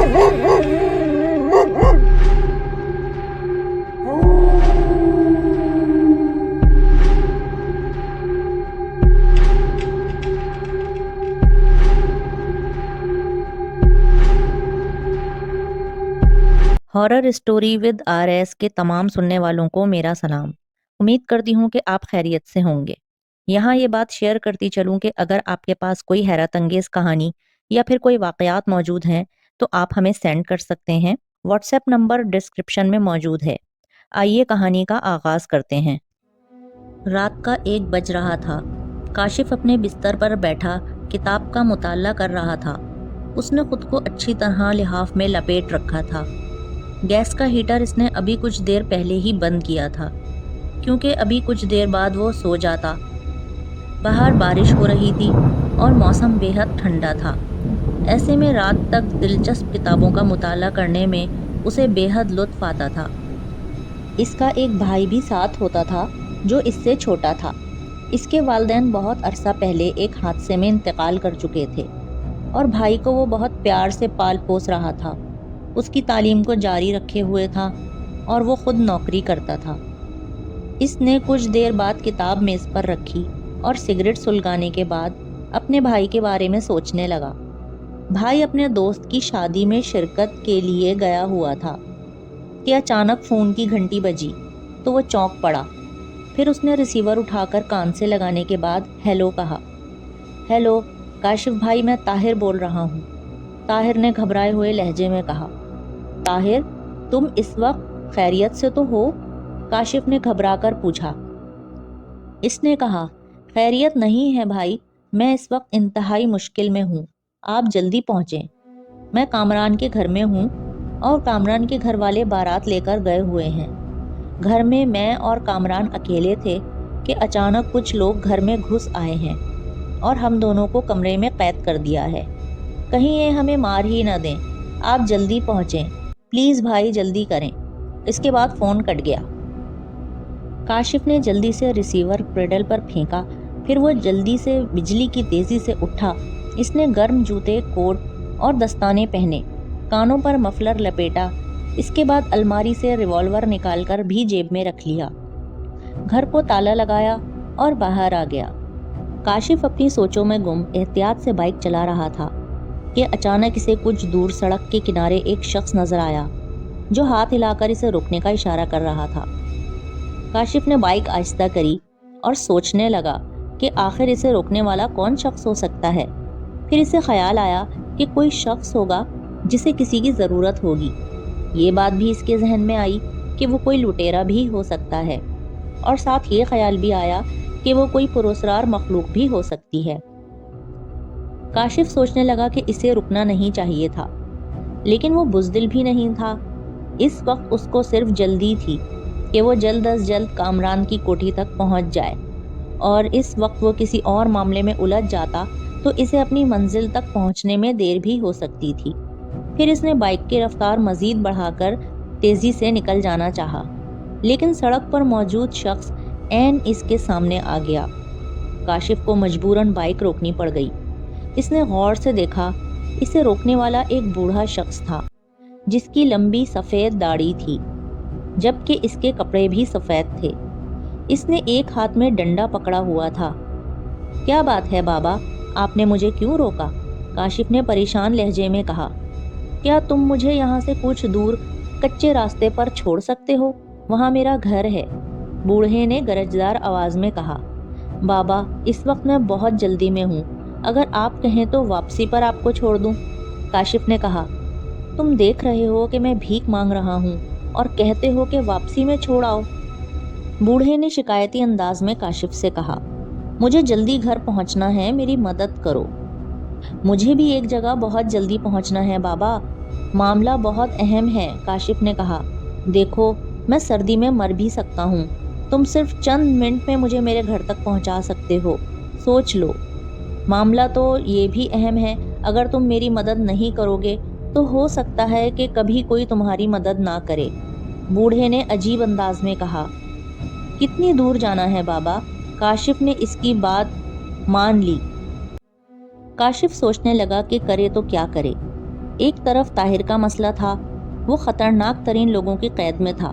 Horror story with RS के तमाम सुनने वालों को मेरा सलाम। उम्मीद करती हूँ कि आप खैरियत से होंगे। यहाँ ये बात शेयर करती चलूँ कि अगर आपके पास कोई हैरत अंगेज कहानी या फिर कोई वाकयात मौजूद हैं तो आप हमें सेंड कर सकते हैं। व्हाट्सएप नंबर डिस्क्रिप्शन में मौजूद है। आइए कहानी का आगाज करते हैं। रात का 1 बज रहा था। काशिफ अपने बिस्तर पर बैठा किताब का मुताला कर रहा था। उसने खुद को अच्छी तरह लिहाफ में लपेट रखा था। गैस का हीटर इसने अभी कुछ देर पहले ही बंद किया था, क्योंकि अभी कुछ देर बाद वो सो जाता। बाहर बारिश हो रही थी और मौसम बेहद ठंडा था। ऐसे में रात तक दिलचस्प किताबों का मुताला करने में उसे बेहद लुत्फ आता था। इसका एक भाई भी साथ होता था जो इससे छोटा था। इसके वालिदैन बहुत अरसा पहले एक हादसे में इंतकाल कर चुके थे और भाई को वो बहुत प्यार से पाल पोस रहा था। उसकी तालीम को जारी रखे हुए था और वो खुद नौकरी करता था। इसने कुछ देर बाद किताब मेज पर रखी और सिगरेट सुलगाने के बाद अपने भाई के बारे में सोचने लगा। भाई अपने दोस्त की शादी में शिरकत के लिए गया हुआ था कि अचानक फोन की घंटी बजी तो वो चौंक पड़ा। फिर उसने रिसीवर उठाकर कान से लगाने के बाद हेलो कहा। हेलो काशिफ भाई, मैं ताहिर बोल रहा हूँ। ताहिर ने घबराए हुए लहजे में कहा। ताहिर, तुम इस वक्त खैरियत से तो हो? काशिफ ने घबराकर पूछा। इसने कहा, खैरियत नहीं है भाई, मैं इस वक्त इंतहाई मुश्किल में हूँ। आप जल्दी पहुँचें। मैं कामरान के घर में हूँ और कामरान के घर वाले बारात लेकर गए हुए हैं। घर में मैं और कामरान अकेले थे कि अचानक कुछ लोग घर में घुस आए हैं और हम दोनों को कमरे में कैद कर दिया है। कहीं ये हमें मार ही न दें। आप जल्दी पहुँचें, प्लीज़ भाई, जल्दी करें। इसके बाद फ़ोन कट गया। काशिफ ने जल्दी से रिसीवर क्रेडल पर फेंका। फिर वो जल्दी से बिजली की तेज़ी से उठा। इसने गर्म जूते, कोट और दस्ताने पहने, कानों पर मफलर लपेटा। इसके बाद अलमारी से रिवॉल्वर निकालकर भी जेब में रख लिया। घर को ताला लगाया और बाहर आ गया। काशिफ अपनी सोचों में गुम एहतियात से बाइक चला रहा था कि अचानक इसे कुछ दूर सड़क के किनारे एक शख्स नजर आया जो हाथ हिलाकर इसे रुकने का इशारा कर रहा था। काशिफ ने बाइक आहिस्ता करी और सोचने लगा कि आखिर इसे रोकने वाला कौन शख्स हो सकता है। फिर इसे ख्याल आया कि कोई शख्स होगा जिसे किसी की ज़रूरत होगी। ये बात भी इसके जहन में आई कि वो कोई लुटेरा भी हो सकता है और साथ ये ख्याल भी आया कि वो कोई पुरस्कार मखलूक भी हो सकती है। काशिफ सोचने लगा कि इसे रुकना नहीं चाहिए था, लेकिन वो बुज़दिल भी नहीं था। इस वक्त उसको सिर्फ जल्दी थी कि वो जल्द अज जल्द कामरान की कोठी तक पहुंच जाए, और इस वक्त वो किसी और मामले में उलझ जाता तो इसे अपनी मंजिल तक पहुंचने में देर भी हो सकती थी। फिर इसने बाइक की रफ्तार मजीद बढ़ाकर तेजी से निकल जाना चाहा, लेकिन सड़क पर मौजूद शख्स ऐन इसके सामने आ गया। काशिफ को मजबूरन बाइक रोकनी पड़ गई। इसने गौर से देखा। इसे रोकने वाला एक बूढ़ा शख्स था जिसकी लंबी सफ़ेद दाढ़ी थी, जबकि इसके कपड़े भी सफ़ेद थे। इसने एक हाथ में डंडा पकड़ा हुआ था। क्या बात है बाबा, आपने मुझे क्यों रोका? काशिफ ने परेशान लहजे में कहा। क्या तुम मुझे यहाँ से कुछ दूर कच्चे रास्ते पर छोड़ सकते हो? वहाँ मेरा घर है, बूढ़े ने गरजदार आवाज़ में कहा। बाबा, इस वक्त मैं बहुत जल्दी में हूँ, अगर आप कहें तो वापसी पर आपको छोड़ दूँ, काशिफ ने कहा। तुम देख रहे हो कि मैं भीख मांग रहा हूँ और कहते हो कि वापसी में छोड़ आओ, बूढ़े ने शिकायती अंदाज में काशिफ से कहा। मुझे जल्दी घर पहुँचना है, मेरी मदद करो। मुझे भी एक जगह बहुत जल्दी पहुँचना है बाबा, मामला बहुत अहम है, काशिफ ने कहा। देखो, मैं सर्दी में मर भी सकता हूँ, तुम सिर्फ चंद मिनट में मुझे मेरे घर तक पहुँचा सकते हो, सोच लो। मामला तो ये भी अहम है, अगर तुम मेरी मदद नहीं करोगे तो हो सकता है कि कभी कोई तुम्हारी मदद ना करे, बूढ़े ने अजीब अंदाज में कहा। कितनी दूर जाना है बाबा? काशिफ ने इसकी बात मान ली। काशिफ सोचने लगा कि करे तो क्या करे। ایک طرف طاہر کا مسئلہ تھا، وہ خطرناک ترین لوگوں کی قید میں تھا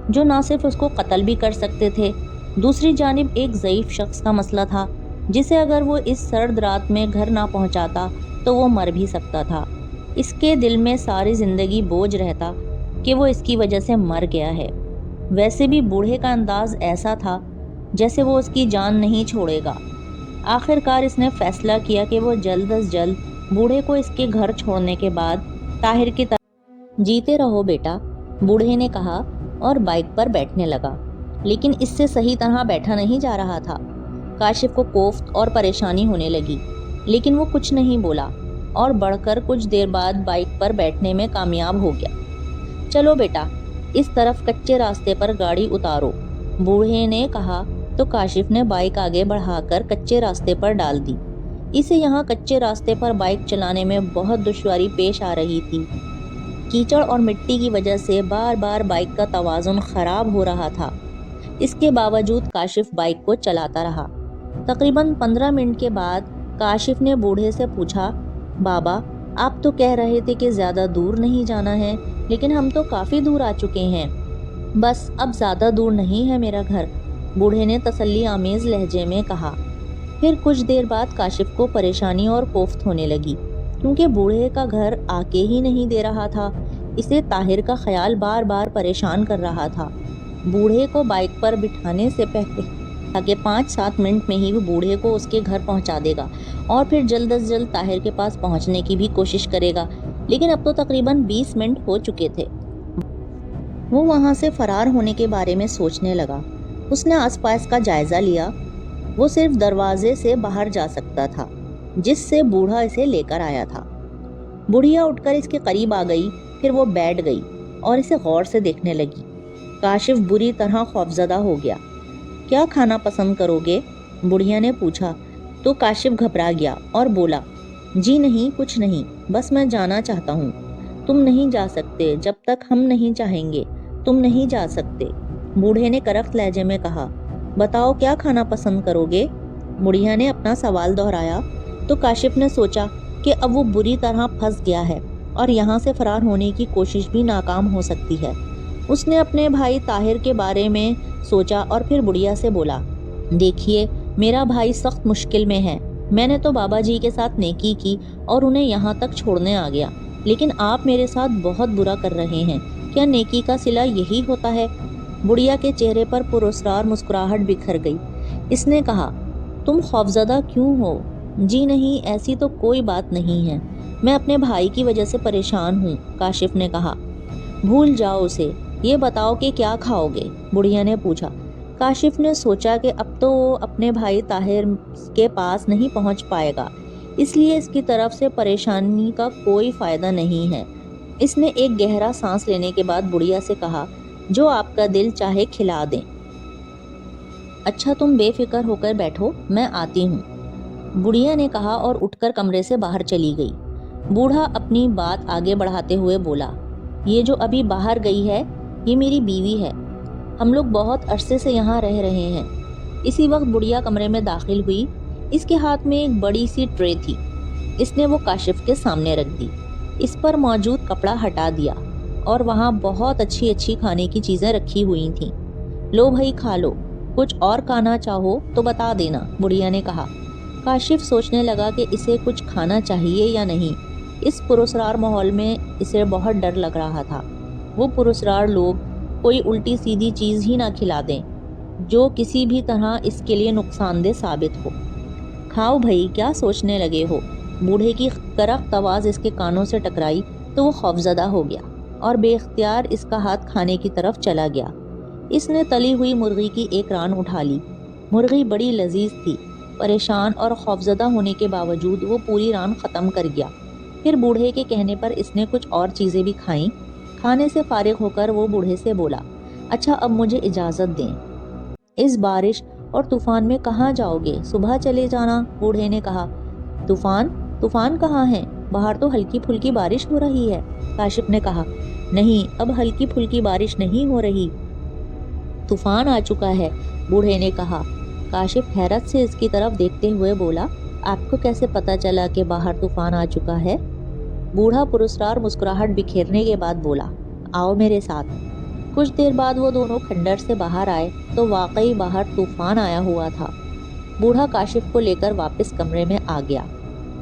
جو نہ صرف اس کو قتل بھی کر سکتے تھے، دوسری جانب ایک ضعیف شخص کا مسئلہ تھا جسے اگر وہ اس سرد رات میں گھر نہ پہنچاتا تو وہ مر بھی سکتا تھا۔ اس کے دل میں ساری زندگی بوجھ رہتا کہ وہ اس کی وجہ سے مر گیا ہے۔ ویسے بھی بوڑھے کا انداز ایسا تھا جیسے وہ اس کی جان نہیں چھوڑے گا۔ آخر کار اس نے فیصلہ کیا کہ وہ جلد از جلد بوڑھے کو اس کے گھر چھوڑنے کے بعد طاہر کی طرف جیتے رہو بیٹا، بوڑھے نے کہا اور بائک پر بیٹھنے لگا، لیکن اس سے صحیح طرح بیٹھا نہیں جا رہا تھا۔ کاشف کو کوفت اور پریشانی ہونے لگی، لیکن وہ کچھ نہیں بولا اور بڑھ کر کچھ دیر بعد بائک پر بیٹھنے میں کامیاب ہو گیا۔ چلو بیٹا، اس طرف کچے راستے پر گاڑی اتارو، بوڑھے نے کہا تو کاشف نے بائک آگے بڑھا کر کچے راستے پر ڈال دی۔ اسے یہاں کچے راستے پر بائک چلانے میں بہت دشواری پیش آ رہی تھی۔ کیچڑ اور مٹی کی وجہ سے بار بار بائک کا توازن خراب ہو رہا تھا۔ اس کے باوجود کاشف بائک کو چلاتا رہا۔ تقریباً 15 منٹ کے بعد کاشف نے بوڑھے سے پوچھا، بابا آپ تو کہہ رہے تھے کہ زیادہ دور نہیں جانا ہے، لیکن ہم تو کافی دور آ چکے ہیں۔ بس اب زیادہ دور نہیں ہے میرا گھر، بوڑھے نے تسلی آمیز لہجے میں کہا۔ پھر کچھ دیر بعد کاشف کو پریشانی اور کوفت ہونے لگی، کیونکہ بوڑھے کا گھر آکے ہی نہیں دے رہا تھا۔ اسے طاہر کا خیال بار بار پریشان کر رہا تھا۔ بوڑھے کو بائک پر بٹھانے سے پہلے تاکہ 5-7 منٹ میں ہی وہ بوڑھے کو اس کے گھر پہنچا دے گا اور پھر جلد از جلد طاہر کے پاس پہنچنے کی بھی کوشش کرے گا، لیکن اب تو تقریباً 20 منٹ ہو چکے تھے۔ وہ وہاں سے فرار ہونے کے بارے میں سوچنے لگا۔ اس نے آس پاس کا جائزہ لیا۔ وہ صرف دروازے سے باہر جا سکتا تھا جس سے بوڑھا اسے لے کر آیا تھا۔ بڑھیا اٹھ کر اس کے قریب آ گئی، پھر وہ بیٹھ گئی اور اسے غور سے دیکھنے لگی۔ کاشف بری طرح خوفزدہ ہو گیا۔ کیا کھانا پسند کرو گے؟ بڑھیا نے پوچھا تو کاشف گھبرا گیا اور بولا، جی نہیں، کچھ نہیں، بس میں جانا چاہتا ہوں۔ تم نہیں جا سکتے، جب تک ہم نہیں چاہیں گے تم نہیں جا سکتے، بوڑھے نے کرخت لہجے میں کہا۔ بتاؤ کیا کھانا پسند کرو گے؟ بڑھیا نے اپنا سوال دہرایا تو کاشف نے سوچا کہ اب وہ بری طرح پھنس گیا ہے اور یہاں سے فرار ہونے کی کوشش بھی ناکام ہو سکتی ہے۔ اس نے اپنے بھائی طاہر کے بارے میں سوچا اور پھر بڑھیا سے بولا، دیکھیے میرا بھائی سخت مشکل میں ہے، میں نے تو بابا جی کے ساتھ نیکی کی اور انہیں یہاں تک چھوڑنے آ گیا، لیکن آپ میرے ساتھ بہت برا کر رہے ہیں، کیا نیکی کا صلہ یہی ہوتا ہے؟ بڑھیا کے چہرے پر پراسرار مسکراہٹ بکھر گئی۔ اس نے کہا، تم خوفزدہ کیوں ہو؟ جی نہیں، ایسی تو کوئی بات نہیں ہے، میں اپنے بھائی کی وجہ سے پریشان ہوں، کاشف نے کہا۔ بھول جاؤ اسے، یہ بتاؤ کہ کیا کھاؤ گے؟ بڑھیا نے پوچھا۔ کاشف نے سوچا کہ اب تو وہ اپنے بھائی طاہر کے پاس نہیں پہنچ پائے گا، اس لیے اس کی طرف سے پریشانی کا کوئی فائدہ نہیں ہے۔ اس نے ایک گہرا سانس لینے کے بعد بڑھیا سے کہا، جو آپ کا دل چاہے کھلا دیں۔ اچھا تم بے فکر ہو کر بیٹھو، میں آتی ہوں، بڑھیا نے کہا اور اٹھ کر کمرے سے باہر چلی گئی۔ بوڑھا اپنی بات آگے بڑھاتے ہوئے بولا، یہ جو ابھی باہر گئی ہے یہ میری بیوی ہے، ہم لوگ بہت عرصے سے یہاں رہ رہے ہیں۔ اسی وقت بڑھیا کمرے میں داخل ہوئی۔ اس کے ہاتھ میں ایک بڑی سی ٹرے تھی۔ اس نے وہ کاشف کے سامنے رکھ دی، اس پر موجود کپڑا ہٹا دیا اور وہاں بہت اچھی اچھی کھانے کی چیزیں رکھی ہوئی تھیں۔ لو بھائی کھا لو، کچھ اور کھانا چاہو تو بتا دینا، بڑھیا نے کہا۔ کاشف سوچنے لگا کہ اسے کچھ کھانا چاہیے یا نہیں۔ اس پراسرار ماحول میں اسے بہت ڈر لگ رہا تھا۔ وہ پراسرار لوگ کوئی الٹی سیدھی چیز ہی نہ کھلا دیں جو کسی بھی طرح اس کے لیے نقصان دہ ثابت ہو۔ کھاؤ بھائی، کیا سوچنے لگے ہو؟ بوڑھے کی کرخت آواز اس کے کانوں سے ٹکرائی تو وہ خوفزدہ ہو گیا اور بے اختیار اس کا ہاتھ کھانے کی طرف چلا گیا۔ اس نے تلی ہوئی مرغی کی ایک ران اٹھا لی۔ مرغی بڑی لذیذ تھی۔ پریشان اور خوفزدہ ہونے کے باوجود وہ پوری ران ختم کر گیا۔ پھر بوڑھے کے کہنے پر اس نے کچھ اور چیزیں بھی کھائیں۔ کھانے سے فارغ ہو کر وہ بوڑھے سے بولا، اچھا اب مجھے اجازت دیں، اس بارش اور طوفان میں کہاں جاؤ گے؟ صبح چلے جانا، بوڑھے نے کہا۔ طوفان کہاں ہے؟ باہر تو ہلکی پھلکی بارش ہو رہی ہے، کاشف نے کہا۔ نہیں، اب ہلکی پھلکی بارش نہیں ہو رہی، طوفان آ چکا ہے، بوڑھے نے کہا۔ کاشف حیرت سے اس کی طرف دیکھتے ہوئے بولا، آپ کو کیسے پتا چلا کہ باہر طوفان آ چکا ہے؟ बूढ़ा पुरस्कार मुस्कुराहट बिखेरने के बाद बोला, आओ मेरे साथ। कुछ देर बाद वो दोनों खंडर से बाहर आए तो वाकई बाहर तूफान आया हुआ था। बूढ़ा काशिफ को लेकर वापस कमरे में आ गया।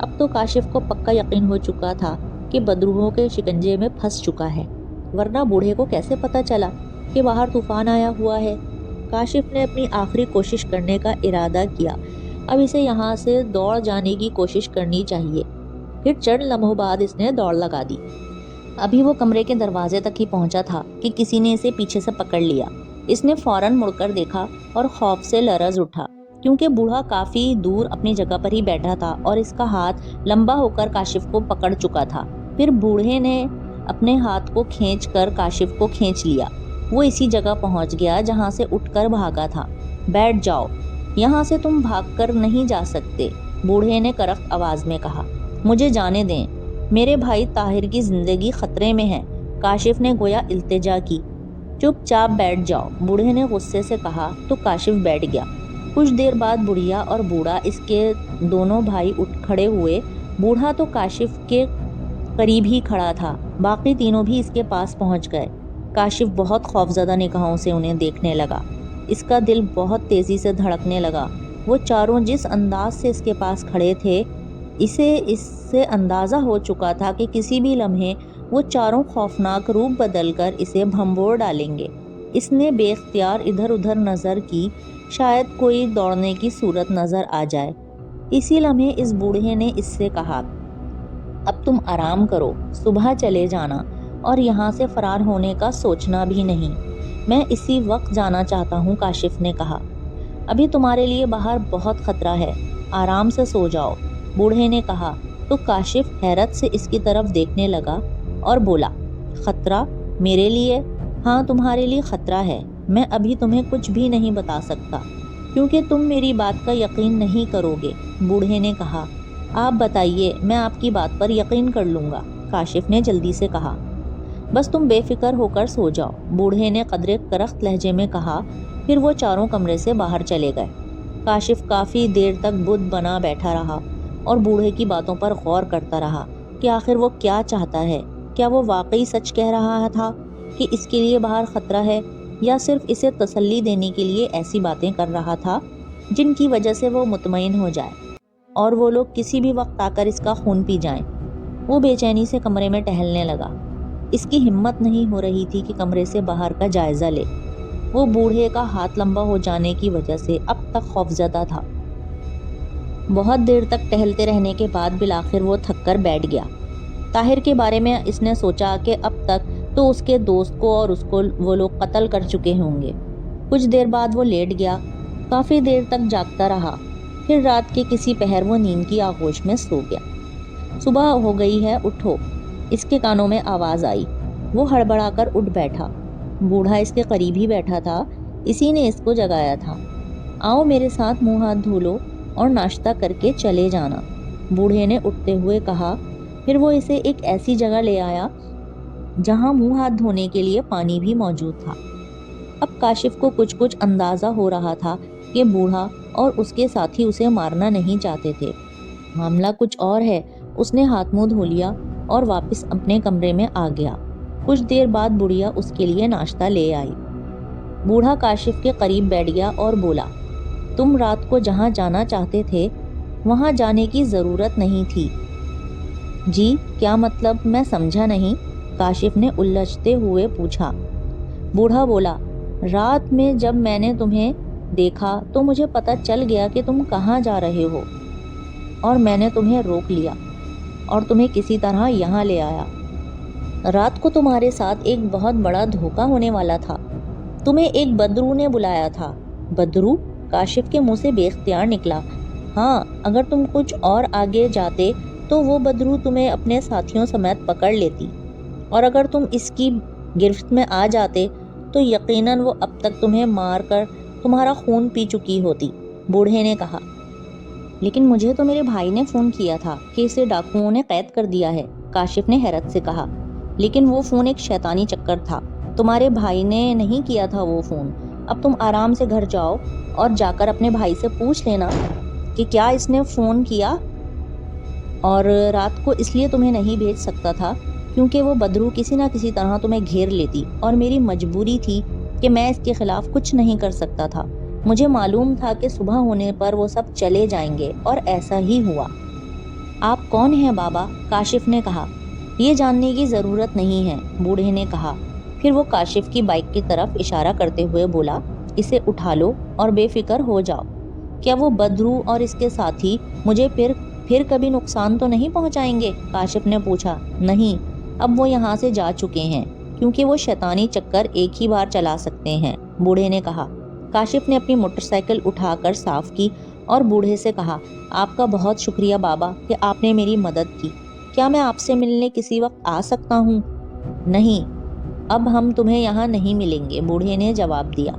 अब तो काशिफ को पक्का यकीन हो चुका था कि बदरूहों के शिकंजे में फंस चुका है, वरना बूढ़े को कैसे पता चला कि बाहर तूफान आया हुआ है। काशिफ ने अपनी आखिरी कोशिश करने का इरादा किया। अब इसे यहाँ से दौड़ जाने की कोशिश करनी चाहिए। फिर चंद लम्हों बाद इसने दौड़ लगा दी। अभी वो कमरे के दरवाजे तक ही पहुंचा था कि किसी ने इसे पीछे से पकड़ लिया। इसने फौरन मुड़कर देखा और खौफ से लरज उठा, क्योंकि बूढ़ा काफी दूर अपनी जगह पर ही बैठा था और इसका हाथ लंबा होकर काशिफ को पकड़ चुका था। फिर बूढ़े ने अपने हाथ को खींचकर काशिफ को खींच लिया। वो इसी जगह पहुंच गया जहां से उठकर भागा था। बैठ जाओ, यहाँ से तुम भागकर नहीं जा सकते, बूढ़े ने करख्त आवाज में कहा। मुझे जाने दें, मेरे भाई ताहिर की जिंदगी खतरे में है, काशिफ ने गोया इल्तिजा की। चुपचाप बैठ जाओ, बूढ़े ने गुस्से से कहा तो काशिफ बैठ गया। कुछ देर बाद बुढ़िया और बूढ़ा इसके दोनों भाई उठ खड़े हुए। बूढ़ा तो काशिफ के करीब ही खड़ा था, बाकी तीनों भी इसके पास पहुंच गए। काशिफ बहुत खौफजदा निगाहों से उन्हें देखने लगा। इसका दिल बहुत तेजी से धड़कने लगा। वो चारों जिस अंदाज से इसके पास खड़े थे, इससे अंदाज़ा हो चुका था कि किसी भी लम्हे वो चारों खौफनाक रूप बदलकर इसे भंबोर डालेंगे। इसने बेख्तियार इधर उधर नज़र की, शायद कोई दौड़ने की सूरत नज़र आ जाए। इसी लम्हे इस बूढ़े ने इससे कहा, अब तुम आराम करो, सुबह चले जाना और यहाँ से फरार होने का सोचना भी नहीं। मैं इसी वक्त जाना चाहता हूँ, काशिफ ने कहा। अभी तुम्हारे लिए बाहर बहुत खतरा है, आराम से सो जाओ, बूढ़े ने कहा। तो काशिफ हैरत से इसकी तरफ देखने लगा और बोला, खतरा मेरे लिए? हाँ, तुम्हारे लिए खतरा है। मैं अभी तुम्हें कुछ भी नहीं बता सकता, क्योंकि तुम मेरी बात का यकीन नहीं करोगे, बूढ़े ने कहा। आप बताइए, मैं आपकी बात पर यकीन कर लूँगा, काशिफ ने जल्दी से कहा। बस तुम बेफिक्र होकर सो जाओ, बूढ़े ने कदरे करख्त लहजे में कहा। फिर वो चारों कमरे से बाहर चले गए। काशिफ काफ़ी देर तक बुद्ध बना बैठा रहा और बूढ़े की बातों पर गौर करता रहा कि आखिर वो क्या चाहता है। क्या वो वाकई सच कह रहा था कि इसके लिए बाहर खतरा है, या सिर्फ इसे तसल्ली देने के लिए ऐसी बातें कर रहा था जिनकी वजह से वो मुतमईन हो जाए और वो लोग किसी भी वक्त आकर इसका खून पी जाएं। वो बेचैनी से कमरे में टहलने लगा। इसकी हिम्मत नहीं हो रही थी कि कमरे से बाहर का जायजा ले। वो बूढ़े का हाथ लंबा हो जाने की वजह से अब तक खौफजदा था। बहुत देर तक टहलते रहने के बाद बिलाखिर वो थक कर बैठ गया। ताहिर के बारे में इसने सोचा कि अब तक तो उसके दोस्त को और उसको वो लोग कत्ल कर चुके होंगे। कुछ देर बाद वो लेट गया, काफ़ी देर तक जागता रहा। फिर रात के किसी पहर वो नींद की आगोश में सो गया। सुबह हो गई है, उठो, इसके कानों में आवाज़ आई। वो हड़बड़ाकर उठ बैठा। बूढ़ा इसके करीब ही बैठा था, इसी ने इसको जगाया था। आओ मेरे साथ मुंह हाथ धो लो और नाश्ता करके चले जाना, बूढ़े ने उठते हुए कहा। फिर वो इसे एक ऐसी जगह ले आया जहां मुंह हाथ धोने के लिए पानी भी मौजूद था। अब काशिफ को कुछ कुछ अंदाज़ा हो रहा था कि बूढ़ा और उसके साथी उसे मारना नहीं चाहते थे। मामला कुछ और है। उसने हाथ मुंह धो लिया और वापस अपने कमरे में आ गया। कुछ देर बाद बुढ़िया उसके लिए नाश्ता ले आई। बूढ़ा काशिफ के करीब बैठ गया और बोला, तुम रात को जहाँ जाना चाहते थे वहाँ जाने की ज़रूरत नहीं थी। जी, क्या मतलब? मैं समझा नहीं, काशिफ ने उलझते हुए पूछा। बूढ़ा बोला, रात में जब मैंने तुम्हें देखा तो मुझे पता चल गया कि तुम कहाँ जा रहे हो और मैंने तुम्हें रोक लिया और तुम्हें किसी तरह यहाँ ले आया। रात को तुम्हारे साथ एक बहुत बड़ा धोखा होने वाला था। तुम्हें एक बदरू ने बुलाया था। बदरू? काशिफ के मुंह से बेख्तियार निकला। हाँ, अगर तुम कुछ और आगे जाते तो वो बदरू तुम्हें अपने साथियों समेत पकड़ लेती, और अगर तुम इसकी गिरफ्त में आ जाते तो यकीनन वो अब तक तुम्हें मार कर तुम्हारा खून पी चुकी होती, बूढ़े ने कहा। लेकिन मुझे तो मेरे भाई ने फ़ोन किया था कि इसे डाकुओं ने कैद कर दिया है, काशिफ ने हैरत से कहा। लेकिन वो फ़ोन एक शैतानी चक्कर था, तुम्हारे भाई ने नहीं किया था वो फ़ोन। अब तुम आराम से घर जाओ और जाकर अपने भाई से पूछ लेना कि क्या इसने फ़ोन किया। اور رات کو اس لیے تمہیں نہیں بھیج سکتا تھا کیونکہ وہ بدرو کسی نہ کسی طرح تمہیں گھیر لیتی اور میری مجبوری تھی کہ میں اس کے خلاف کچھ نہیں کر سکتا تھا۔ مجھے معلوم تھا کہ صبح ہونے پر وہ سب چلے جائیں گے اور ایسا ہی ہوا۔ آپ کون ہیں بابا؟ کاشف نے کہا۔ یہ جاننے کی ضرورت نہیں ہے، بوڑھے نے کہا۔ پھر وہ کاشف کی بائک کی طرف اشارہ کرتے ہوئے بولا، اسے اٹھا لو اور بے فکر ہو جاؤ۔ کیا وہ بدرو اور اس کے ساتھی مجھے پھر کبھی نقصان تو نہیں پہنچائیں گے؟ کاشف نے پوچھا۔ نہیں، اب وہ یہاں سے جا چکے ہیں کیونکہ وہ شیطانی چکر ایک ہی بار چلا سکتے ہیں، بوڑھے نے کہا۔ کاشف نے اپنی موٹر سائیکل اٹھا کر صاف کی اور بوڑھے سے کہا، آپ کا بہت شکریہ بابا کہ آپ نے میری مدد کی۔ کیا میں آپ سے ملنے کسی وقت آ سکتا ہوں؟ نہیں، اب ہم تمہیں یہاں نہیں ملیں گے، بوڑھے نے جواب دیا۔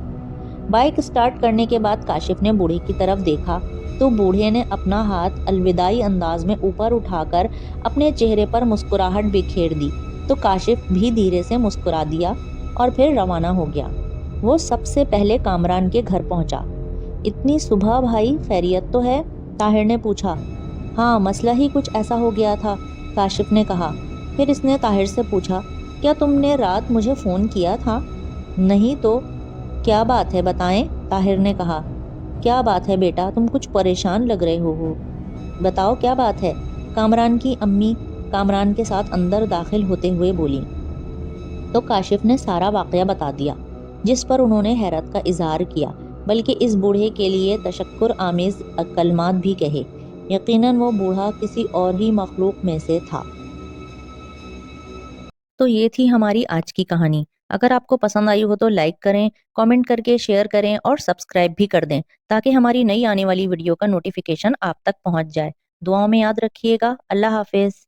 بائک سٹارٹ کرنے کے بعد کاشف نے بوڑھے کی طرف دیکھا تو بوڑھے نے اپنا ہاتھ الوداعی انداز میں اوپر اٹھا کر اپنے چہرے پر مسکراہٹ بکھیر دی تو کاشف بھی دھیرے سے مسکرا دیا اور پھر روانہ ہو گیا۔ وہ سب سے پہلے کامران کے گھر پہنچا۔ اتنی صبح بھائی، خیریت تو ہے؟ طاہر نے پوچھا۔ ہاں، مسئلہ ہی کچھ ایسا ہو گیا تھا، کاشف نے کہا۔ پھر اس نے طاہر سے پوچھا، کیا تم نے رات مجھے فون کیا تھا؟ نہیں تو کیا بات ہے بتائیں، طاہر نے کہا۔ کیا بات ہے بیٹا، تم کچھ پریشان لگ رہے ہو۔ بتاؤ کیا بات ہے، کامران کی امی کامران کے ساتھ اندر داخل ہوتے ہوئے بولی۔ تو کاشف نے سارا واقعہ بتا دیا، جس پر انہوں نے حیرت کا اظہار کیا، بلکہ اس بوڑھے کے لیے تشکر آمیز کلمات بھی کہے۔ یقیناً وہ بوڑھا کسی اور ہی مخلوق میں سے تھا۔ تو یہ تھی ہماری آج کی کہانی۔ اگر آپ کو پسند آئی ہو تو لائک کریں، کامنٹ کر کے شیئر کریں اور سبسکرائب بھی کر دیں تاکہ ہماری نئی آنے والی ویڈیو کا نوٹیفیکیشن آپ تک پہنچ جائے۔ دعاؤں میں یاد رکھیے گا۔ اللہ حافظ۔